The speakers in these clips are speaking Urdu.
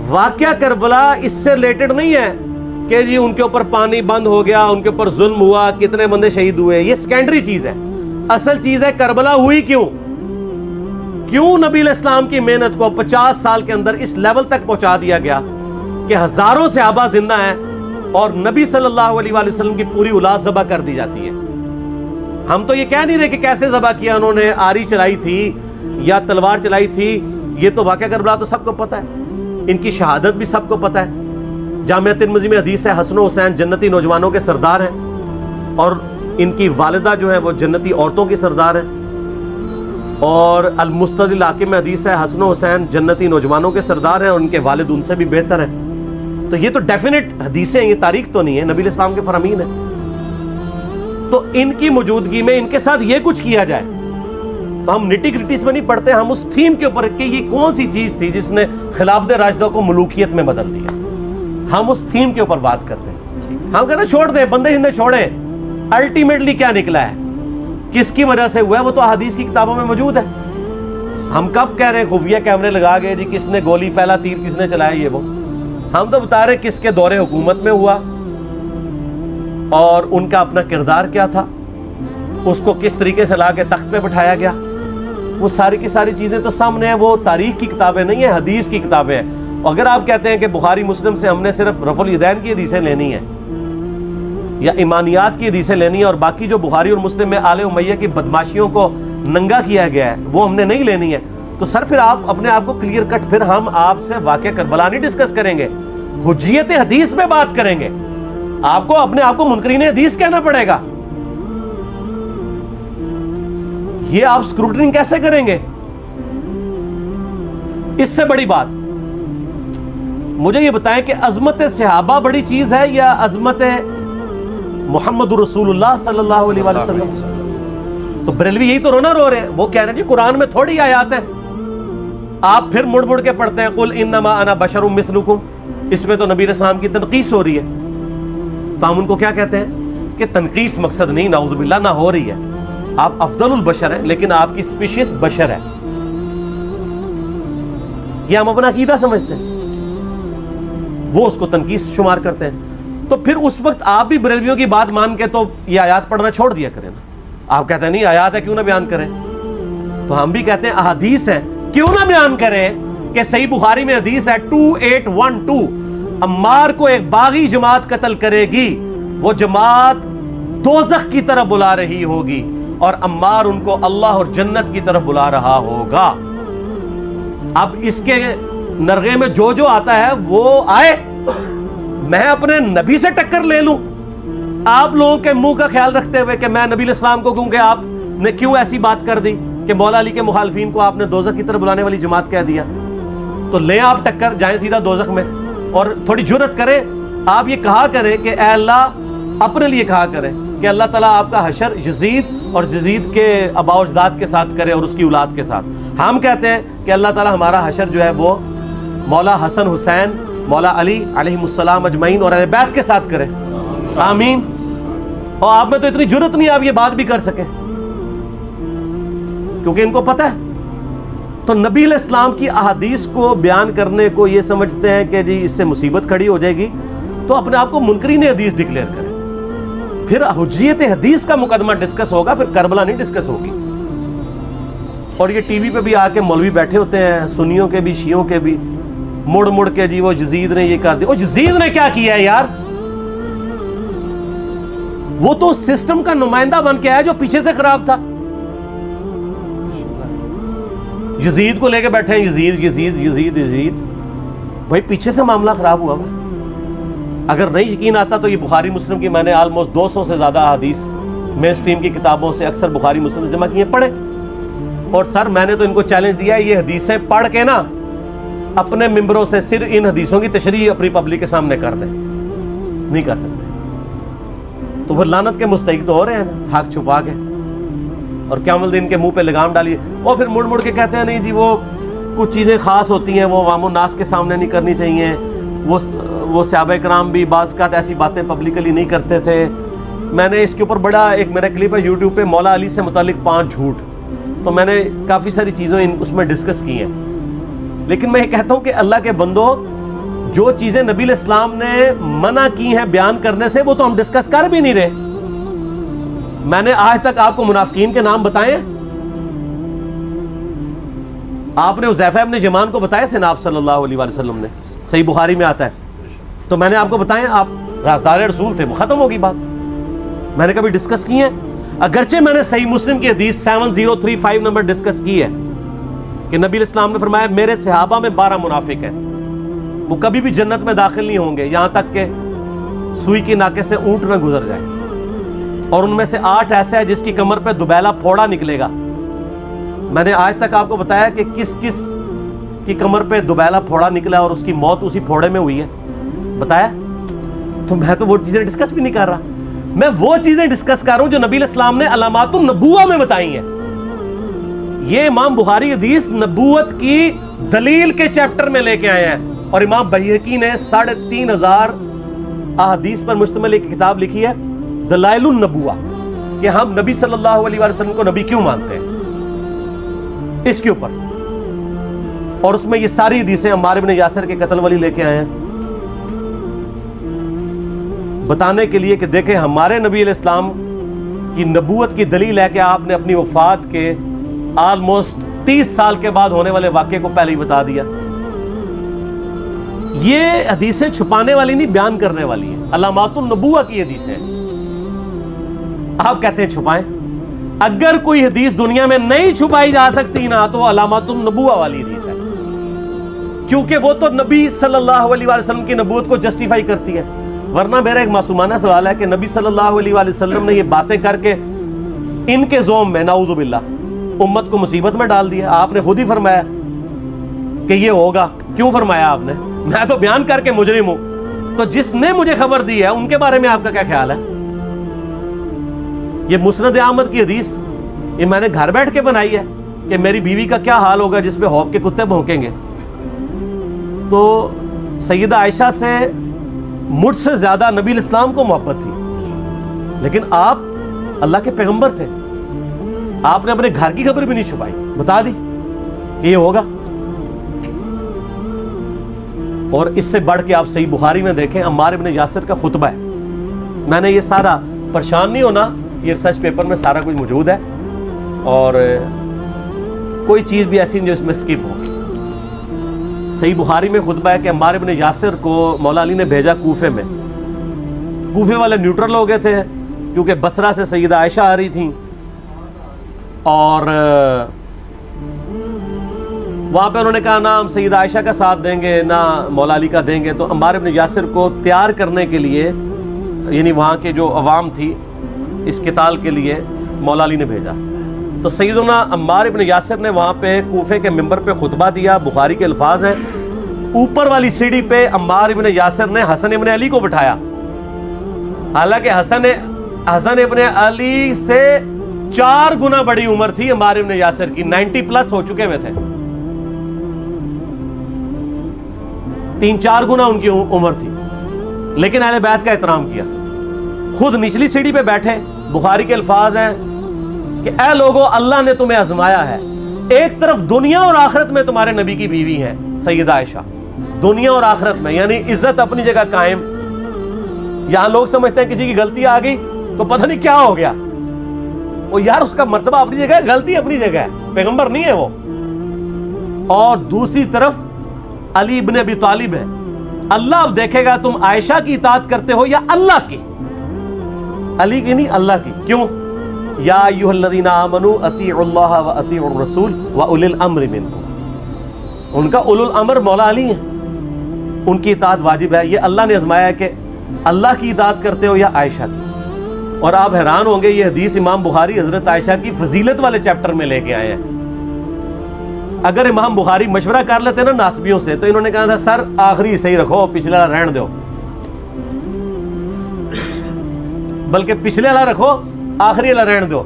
واقعہ کربلا اس سے ریلیٹڈ نہیں ہے کہ جی ان کے اوپر پانی بند ہو گیا، ان کے اوپر ظلم ہوا، کتنے بندے شہید ہوئے، یہ سیکنڈری چیز ہے. اصل چیز ہے کربلا ہوئی کیوں نبی علیہ السلام کی محنت کو 50 سال کے اندر اس لیول تک پہنچا دیا گیا کہ ہزاروں صحابہ زندہ ہیں اور نبی صلی اللہ علیہ وآلہ وسلم کی پوری اولاد ذبح کر دی جاتی ہے. ہم تو یہ کہہ نہیں رہے کہ کیسے ذبح کیا انہوں نے، آری چلائی تھی یا تلوار چلائی تھی، یہ تو واقعہ کربلا تو سب کو پتہ ہے، ان کی شہادت بھی سب کو پتہ ہے. جامعہ ترمذی میں حدیث ہے حسن و حسین جنتی نوجوانوں کے سردار ہیں اور ان کی والدہ جو ہے وہ جنتی عورتوں کی سردار ہیں. اور المستدل حاکم میں حدیث ہے حسن و حسین جنتی نوجوانوں کے سردار ہیں اور ان کے والد ان سے بھی بہتر ہیں. تو یہ تو ڈیفینٹ حدیثیں ہیں، یہ تاریخ تو نہیں ہے، نبی علیہ السلام کے فرامین ہیں. تو ان کی موجودگی میں ان کے ساتھ یہ کچھ کیا جائے تو ہم نٹی گرٹیز میں نہیں پڑھتے، ہم اس تھیم کے اوپر کہ یہ کون سی چیز تھی جس نے خلافت راشدہ کو ملوکیت میں بدل دیا، ہم اس تھیم کے اوپر بات کرتے ہیں. ہم کہتے ہیں چھوڑ دیں، بندے ہندے چھوڑیں، الٹیمیٹلی کیا نکلا ہے، کس کی وجہ سے ہوا ہے، وہ تو احادیث کی کتابوں میں موجود ہے. ہم کب کہہ رہے ہیں خفیہ کیمرے لگا گئے جی کس نے گولی پہلا تیر کس نے چلایا، یہ وہ ہم تو بتا رہے کس کے دور حکومت میں ہوا اور ان کا اپنا کردار کیا تھا، اس کو کس طریقے سے لا کے تخت پہ بٹھایا گیا. وہ ساری کی ساری چیزیں تو سامنے ہیں، وہ تاریخ کی کتابیں نہیں ہیں، حدیث کی کتابیں ہیں. اگر آپ کہتے ہیں کہ بخاری مسلم سے ہم نے صرف رفع الیدین کی حدیثیں لینی ہیں یا ایمانیات کی حدیثیں لینی ہے اور باقی جو بخاری اور مسلم میں آل امیہ کی بدماشیوں کو ننگا کیا گیا ہے وہ ہم نے نہیں لینی ہے، تو سر پھر آپ اپنے آپ کو کلیئر کٹ، پھر ہم آپ سے واقعہ کربلا نہیں ڈسکس کریں گے، حجیت حدیث میں بات کریں گے. آپ کو اپنے آپ کو منکرین حدیث کہنا پڑے گا. یہ آپ اسکروٹنگ کیسے کریں گے؟ اس سے بڑی بات مجھے یہ بتائیں کہ عظمت صحابہ بڑی چیز ہے یا عظمت محمد رسول اللہ صلی اللہ علیہ وآلہ وسلم؟ تو بریلوی یہی تو رونا رو رہے ہیں، وہ کہہ رہے ہیں جی قرآن میں تھوڑی آیات ہیں. آپ پھر مڑ مڑ کے پڑھتے ہیں قل انما انا بشر مثلکم، اس میں تو نبی علیہ السلام کی تنقیص ہو رہی ہے. تو ہم ان کو کیا کہتے ہیں کہ تنقیص مقصد نہیں، نعوذ باللہ، نہ ہو رہی ہے. آپ افضل البشر ہیں لیکن آپ کی سپیشیز بشر ہے، یہ ہم اپنا عقیدہ سمجھتے ہیں، وہ اس کو تنقیص شمار کرتے ہیں. تو پھر اس وقت آپ بھی بریلویوں کی بات مان کے تو یہ آیات پڑھنا چھوڑ دیا کریں نا. آپ کہتے ہیں نہیں آیات ہے کیوں نہ بیان کریں، تو ہم بھی کہتے ہیں احادیث ہے کیوں نہ بیان کریں کہ صحیح بخاری میں حدیث ہے 2812 عمار کو ایک باغی جماعت قتل کرے گی، وہ جماعت دوزخ کی طرف بلا رہی ہوگی اور عمار ان کو اللہ اور جنت کی طرف بلا رہا ہوگا. اب اس کے نرغے میں جو جو آتا ہے وہ آئے، میں اپنے نبی سے ٹکر لے لوں آپ لوگوں کے منہ کا خیال رکھتے ہوئے کہ میں نبی علیہ السلام کو کہوں کہ آپ نے کیوں ایسی بات کر دی کہ مولا علی کے مخالفین کو آپ نے دوزخ کی طرف بلانے والی جماعت کہہ دیا. تو لیں آپ ٹکر، جائیں سیدھا دوزخ میں اور تھوڑی جرت کریں، آپ یہ کہا کریں کہ اے اللہ، اپنے لیے کہا کریں کہ اللہ تعالیٰ آپ کا حشر یزید اور یزید کے آباء و اجداد کے ساتھ کرے اور اس کی اولاد کے ساتھ. ہم کہتے ہیں کہ اللہ تعالیٰ ہمارا حشر جو ہے وہ مولا حسن حسین، مولا علی علیہ السلام اجمعین اور اہل بیت کے ساتھ کرے، آمین. اور آپ میں تو اتنی جرت نہیں آپ یہ بات بھی کر سکیں کیونکہ ان کو پتہ ہے. تو نبی علیہ السلام کی احادیث کو بیان کرنے کو یہ سمجھتے ہیں کہ جی اس سے مصیبت کھڑی ہو جائے گی تو اپنے آپ کو منکرین حدیث ڈکلیئر کریں. پھر حجیت حدیث کا مقدمہ ڈسکس ہوگا، پھر کربلا نہیں ڈسکس ہوگی. اور یہ ٹی وی پہ بھی آ کے مولوی بیٹھے ہوتے ہیں، سنیوں کے بھی شیعوں کے بھی، مڑ مڑ کے جی وہ یزید نے یہ کر دیا. وہ یزید نے کیا کیا ہے یار؟ وہ تو سسٹم کا نمائندہ بن کے آیا جو پیچھے سے خراب تھا. یزید کو لے کے بیٹھے ہیں، یزید یزید یزید یزید، بھائی پیچھے سے معاملہ خراب ہوا. اگر نہیں یقین آتا تو یہ بخاری مسلم کی میں نے آلموسٹ 200 سے زیادہ حدیث مین سٹریم کی کتابوں سے اکثر بخاری مسلم جمع کیے، پڑھے. اور سر میں نے تو ان کو چیلنج دیا ہے یہ حدیثیں پڑھ کے نا اپنے ممبروں سے صرف ان حدیثوں کی تشریح اپنی پبلک کے سامنے کر دیں. نہیں کر سکتے تو پھر لعنت کے مستحق تو ہو رہے ہیں حق چھپا کے، اور قیامت دن کے منہ پہ لگام ڈالیے. اور پھر مڑ مڑ کے کہتے ہیں نہیں جی وہ کچھ چیزیں خاص ہوتی ہیں وہ عوام الناس کے سامنے نہیں کرنی چاہیے، وہ صحابہ کرام بھی بعض اوقات ایسی باتیں پبلکلی نہیں کرتے تھے. میں نے اس کے اوپر بڑا ایک میرا کلپ ہے یوٹیوب پہ، مولا علی سے متعلق 5 جھوٹ، تو میں نے کافی ساری چیزیں اس میں ڈسکس کی ہیں. لیکن میں یہ کہتا ہوں کہ اللہ کے بندو جو چیزیں نبی علیہ السلام نے منع کی ہیں بیان کرنے سے وہ تو ہم ڈسکس کر بھی نہیں رہے. میں نے آج تک آپ کو منافقین کے نام بتائے؟ آپ نے حذیفہ ابن یمان کو بتائے تھے نا آپ صلی اللہ علیہ وسلم نے؟ صحیح بخاری میں آتا ہے. تو میں نے آپ کو بتائے، آپ رازدار رسول تھے، وہ ختم ہوگی بات. میں نے کبھی ڈسکس کی ہے؟ اگرچہ میں نے صحیح مسلم کی حدیث 7035 نمبر ڈسکس کی ہے کہ نبی علیہ السلام نے فرمایا میرے صحابہ میں 12 منافق ہیں، وہ کبھی بھی جنت میں داخل نہیں ہوں گے یہاں تک کہ سوئی کی ناکے سے اونٹ نہ گزر جائے، اور ان میں سے 8 ایسے ہیں جس کی کمر پہ دوبیلا پھوڑا نکلے گا. میں نے آج تک آپ کو بتایا کہ کس کس کی کمر پہ دوبیلا پھوڑا نکلا اور اس کی موت اسی پھوڑے میں ہوئی ہے؟ بتایا؟ تو میں تو وہ چیزیں ڈسکس بھی نہیں کر رہا، میں وہ چیزیں ڈسکس کر رہا ہوں جو نبی علیہ السلام نے علامات النبوہ میں بتائی ہیں. یہ امام بخاری حدیث نبوت کی دلیل کے چیپٹر میں لے کے آئے ہیں، اور امام بہقی نے 3500 احادیث پر مشتمل ایک کتاب لکھی ہے دلائل النبوہ، کہ ہم نبی صلی اللہ علیہ وسلم کو نبی کیوں مانتے ہیں، اس کے اوپر. اور اس میں یہ ساری حدیثیں عمار بن یاسر کے قتل والی لے کے آئے ہیں بتانے کے لیے کہ دیکھیں ہمارے نبی علیہ السلام کی نبوت کی دلیل ہے کہ آپ نے اپنی وفات کے آلموسٹ 30 سال کے بعد ہونے والے واقعے کو پہلے ہی بتا دیا. یہ حدیثیں چھپانے والی نہیں، بیان کرنے والی ہیں، علامات النبوہ کی حدیثیں. آپ کہتے ہیں چھپائیں. اگر کوئی حدیث دنیا میں نہیں چھپائی جا سکتی نا تو وہ علامات النبوہ والی حدیث ہے، کیونکہ وہ تو نبی صلی اللہ علیہ وسلم کی نبوت کو جسٹیفائی کرتی ہے. ورنہ میرا ایک معصومانہ سوال ہے کہ نبی صلی اللہ علیہ وسلم نے یہ باتیں کر کے ان کے زوم میں نعوذ باللہ امت کو مصیبت میں ڈال دیا. آپ نے خود ہی فرمایا کہ یہ ہوگا. کیوں فرمایا آپ نے؟ میں تو بیان کر کے مجرم ہوں. تو جس نے مجھے خبر دی ہے ان کے بارے میں آپ کا کیا خیال ہے؟ یہ مسند احمد کی حدیث یہ میں نے گھر بیٹھ کے بنائی ہے کہ میری بیوی کا کیا حال ہوگا جس پہ خوف کے کتے بھونکیں گے. تو سیدہ عائشہ سے مجھ سے زیادہ نبی علیہ السلام کو محبت تھی، لیکن آپ اللہ کے پیغمبر تھے، آپ نے اپنے گھر کی خبر بھی نہیں چھپائی، بتا دی کہ یہ ہوگا. اور اس سے بڑھ کے آپ صحیح بخاری میں دیکھیں عمار ابن یاسر کا خطبہ ہے. میں نے یہ سارا، پریشان نہیں ہونا، یہ ریسرچ پیپر میں سارا کچھ موجود ہے اور کوئی چیز بھی ایسی نہیں جو اس میں سکپ ہو. صحیح بخاری میں خطبہ ہے کہ عمار ابن یاسر کو مولا علی نے بھیجا کوفے میں. کوفے والے نیوٹرل ہو گئے تھے کیونکہ بصرہ سے سیدہ عائشہ آ رہی تھیں اور وہاں پہ انہوں نے کہا نہ ہم سیدہ عائشہ کا ساتھ دیں گے نہ مولا علی کا دیں گے. تو عمار ابن یاسر کو تیار کرنے کے لیے، یعنی وہاں کے جو عوام تھی اس قتال کے لیے، مولا علی نے بھیجا. تو سیدنا عمار ابن یاسر نے وہاں پہ کوفے کے ممبر پہ خطبہ دیا. بخاری کے الفاظ ہیں، اوپر والی سیڑھی پہ عمار ابن یاسر نے حسن ابن علی کو بٹھایا، حالانکہ حسن ابن علی سے 4 گنا بڑی عمر تھی عمار ابن یاسر کی، 90 پلس ہو چکے ہوئے تھے، 3-4 گنا ان کی عمر تھی، لیکن اہل بیت کا احترام کیا. خود نچلی سیڑھی پہ بیٹھے. بخاری کے الفاظ ہیں کہ اے لوگو اللہ نے تمہیں آزمایا ہے، ایک طرف دنیا اور آخرت میں تمہارے نبی کی بیوی ہے سیدہ عائشہ، دنیا اور آخرت میں، یعنی عزت اپنی جگہ قائم. یہاں لوگ سمجھتے ہیں کسی کی غلطی آ گئی تو پتہ نہیں کیا ہو گیا. وہ یار اس کا مرتبہ اپنی جگہ ہے، غلطی اپنی جگہ ہے، پیغمبر نہیں ہے وہ. اور دوسری طرف علی ابن ابی طالب ہے. اللہ اب دیکھے گا تم عائشہ کی اطاعت کرتے ہو یا اللہ کی. علی کی نہیں، اللہ کی. کیوں؟ یا ایھا الذین آمنوا اطیعوا اللہ واطیعوا الرسول واولی الامر منکم. ان کا اولو الامر مولا علی ہیں، ان کی اطاعت واجب ہے. یہ اللہ نے آزمایا ہے کہ اللہ کی اطاعت کرتے ہو یا عائشہ کی. اور آپ حیران ہوں گے یہ حدیث امام بخاری حضرت عائشہ کی فضیلت والے چیپٹر میں لے کے آئے ہیں. اگر امام بخاری مشورہ کر لیتے نا ناسبیوں سے تو انہوں نے کہا تھا سر آخری صحیح رکھو، پچھلے والا رہن دو، بلکہ پچھلے والا رکھو آخری والا رہن دو،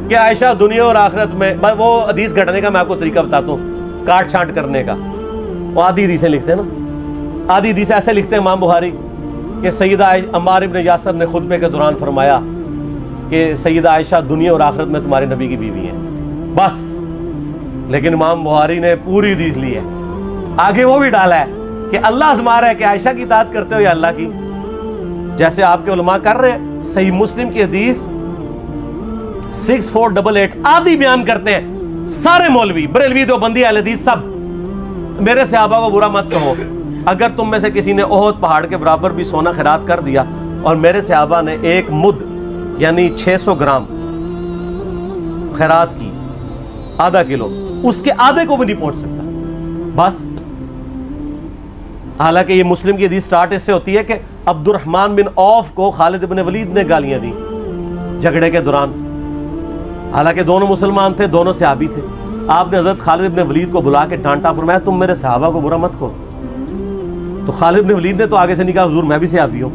کہ عائشہ دنیا اور آخرت میں. وہ حدیث گھٹنے کا میں آپ کو طریقہ بتاتا ہوں، کاٹ چھانٹ کرنے کا. وہ آدھی حدیثیں لکھتے ہیں نا، آدھی حدیث ایسے لکھتے ہیں امام بخاری کہ سیدہ عمار ابن یاسر نے خطبے کے دوران فرمایا کہ سیدہ عائشہ دنیا اور آخرت میں تمہارے نبی کی بیوی ہیں، بس. لیکن امام بخاری نے پوری حدیث لی ہے، آگے وہ بھی ڈالا ہے کہ اللہ آزما رہا ہے کہ عائشہ کی اطاعت کرتے ہو یا اللہ کی، جیسے آپ کے علماء کر رہے ہیں. صحیح مسلم کی حدیث 6488 آدھی بیان کرتے ہیں سارے مولوی، بریلوی، دیوبندی، اہل حدیث سب. میرے صحابہ کو برا مت کہو. اگر تم میں سے کسی نے احد پہاڑ کے برابر بھی سونا خیرات کر دیا اور میرے صحابہ نے ایک مد یعنی 600 گرام خیرات کی، آدھا کلو، اس کے آدھے کو بھی نہیں پہنچ سکتا بس. حالانکہ یہ مسلم کی حدیث سٹارٹ اس سے ہوتی ہے کہ عبد الرحمن بن عوف کو خالد بن ولید نے گالیاں دی جھگڑے کے دوران. حالانکہ دونوں مسلمان تھے، دونوں صحابی تھے. آپ نے حضرت خالد بن ولید کو بلا کے ڈانٹا، فرمایا تم میرے صحابہ کو برا مت کہو. تو خالد بن ولید نے تو آگے سے نہیں کہا حضور میں بھی صحابی ہوں.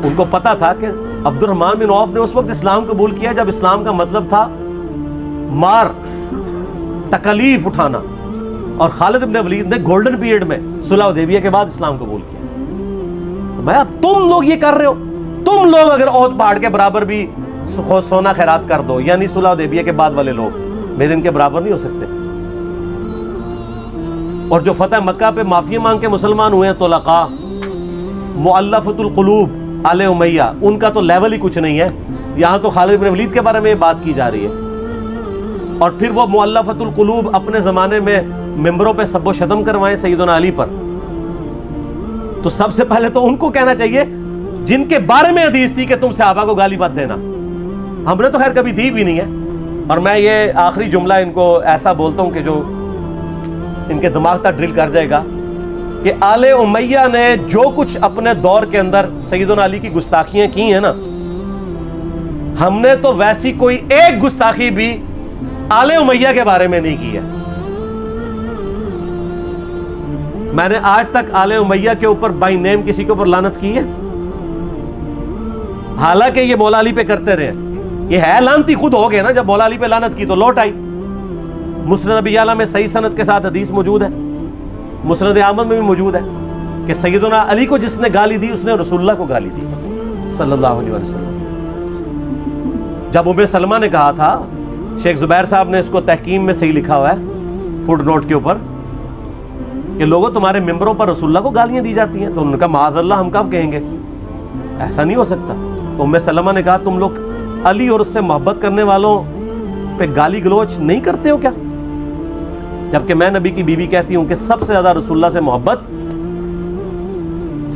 ان کو پتا تھا کہ عبد الرحمن بن عوف نے اس وقت اسلام قبول کیا جب اسلام کا مطلب تھا مار، تکلیف اٹھانا، اور خالد بن ولید نے گولڈن پیریڈ میں صلح حدیبیہ کے بعد اسلام قبول کیا. میں اب تم لوگ یہ کر رہے ہو، تم لوگ اگر احد پہاڑ کے برابر بھی سونا خیرات کر دو، یعنی صلح حدیبیہ کے بعد والے لوگ میرے ان کے برابر نہیں ہو سکتے. اور جو فتح مکہ پہ معافی مانگ کے مسلمان ہوئے ہیں طلقاء، مؤلفۃ القلوب آل امیہ، ان کا تو لیول ہی کچھ نہیں ہے. یہاں تو خالد بن ولید کے بارے میں بات کی جا رہی ہے. اور پھر وہ مؤلفۃ القلوب اپنے زمانے میں ممبروں پہ سب و شتم کروائیں سیدنا علی پر. تو سب سے پہلے تو ان کو کہنا چاہیے جن کے بارے میں حدیث تھی کہ تم صحابہ کو گالی مت دینا. ہم نے تو خیر کبھی دی بھی نہیں ہے. اور میں یہ آخری جملہ ان کو ایسا بولتا ہوں کہ جو ان کے دماغ تک ڈرل کر جائے گا کہ آل امیہ نے جو کچھ اپنے دور کے اندر سیدنا علی کی گستاخیاں کی ہیں نا، ہم نے تو ویسی کوئی ایک گستاخی بھی آل امیہ کے بارے میں نہیں کی ہے. میں نے آج تک آل امیہ کے اوپر بائی نیم کسی کے اوپر لعنت کی ہے؟ حالانکہ یہ مولا علی پہ کرتے رہے. یہ ہے لعنتی خود ہو گئے نا، جب مولا علی پہ لعنت کی تو لوٹ آئی. مسند ابی یعلا میں صحیح سند کے ساتھ حدیث موجود ہے، مسند احمد میں بھی موجود ہے کہ سیدنا علی کو جس نے گالی دی اس نے رسول اللہ کو گالی دی صلی اللہ علیہ وسلم. جب ام سلمہ نے کہا تھا، شیخ زبیر صاحب نے اس کو تحکیم میں صحیح لکھا ہوا ہے فوٹ نوٹ کے اوپر، کہ لوگوں تمہارے ممبروں پر رسول اللہ کو گالیاں دی جاتی ہیں، تو انہوں نے کہا معاذ اللہ، ہم کب کہیں گے، ایسا نہیں ہو سکتا. تو ام سلمہ نے کہا تم لوگ علی اور اس سے محبت کرنے والوں پہ گالی گلوچ نہیں کرتے ہو کیا؟ جبکہ میں نبی کی بیوی کہتی ہوں کہ سب سے زیادہ رسول اللہ سے محبت،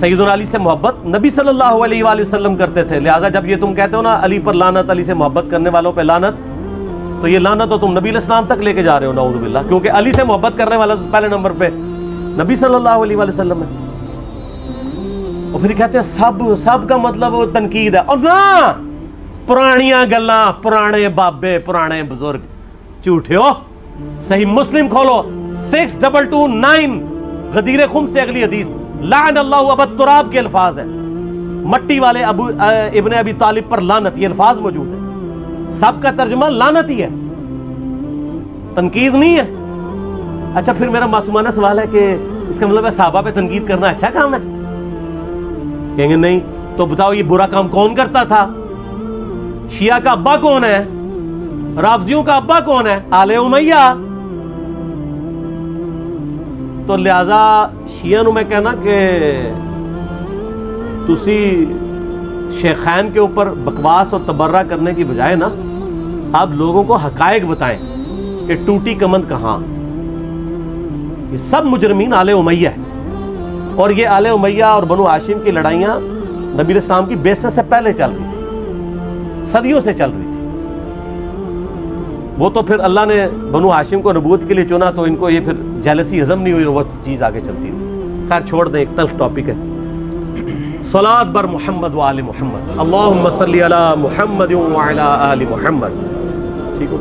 سیدنا علی سے محبت نبی صلی اللہ علیہ وآلہ وسلم کرتے تھے. لہٰذا جب یہ تم کہتے ہو نا علی پر لعنت، علی سے محبت کرنے والوں پہ لعنت، تو یہ لعنت تو تم نبی علیہ السلام تک لے کے جا رہے ہو نعوذ باللہ، کیونکہ علی سے محبت کرنے والا پہلے نمبر پہ نبی صلی اللہ علیہ وآلہ وسلم ہے. اور پھر کہتے ہیں سب کا مطلب تنقید ہے. اور نہ، پرانیاں گلاں، پرانے بابے، پرانے بزرگ، جھوٹے ہو. صحیح مسلم کھولو 6229 غدیر خم سے اگلی حدیث، لعن اللہ ابا التراب کے الفاظ ہیں، مٹی والے ابن ابی طالب پر لعنت، یہ الفاظ موجود ہیں. سب کا ترجمہ لعنت ہی ہے، تنقید نہیں ہے. اچھا پھر میرا معصومانہ سوال ہے کہ اس کا مطلب ہے صحابہ پہ تنقید کرنا اچھا کام ہے؟ کہیں گے نہیں. تو بتاؤ یہ برا کام کون کرتا تھا؟ شیعہ کا ابا کون ہے؟ رافضیوں کا ابا کون ہے؟ آل امیہ. تو لہذا شیعہ نو میں کہنا کہ تسی شیخین کے اوپر بکواس اور تبرہ کرنے کی بجائے نا آپ لوگوں کو حقائق بتائیں کہ ٹوٹی کمند کہاں. یہ سب مجرمین آل امیہ ہے. اور یہ آل امیہ اور بنو ہاشم کی لڑائیاں نبی علیہ السلام کی بعثت سے پہلے چل رہی تھی، صدیوں سے چل رہی تھی. وہ تو پھر اللہ نے بنو ہاشم کو نبوت کے لیے چنا تو ان کو یہ پھر جیلسی ہضم نہیں ہوئی، وہ چیز آگے چلتی تھی. خیر چھوڑ دیں، ایک تلخ ٹاپک ہے. صلاۃ بر محمد و آل محمد، اللہم صلی علی محمد و علی آل محمد. ٹھیک ہو؟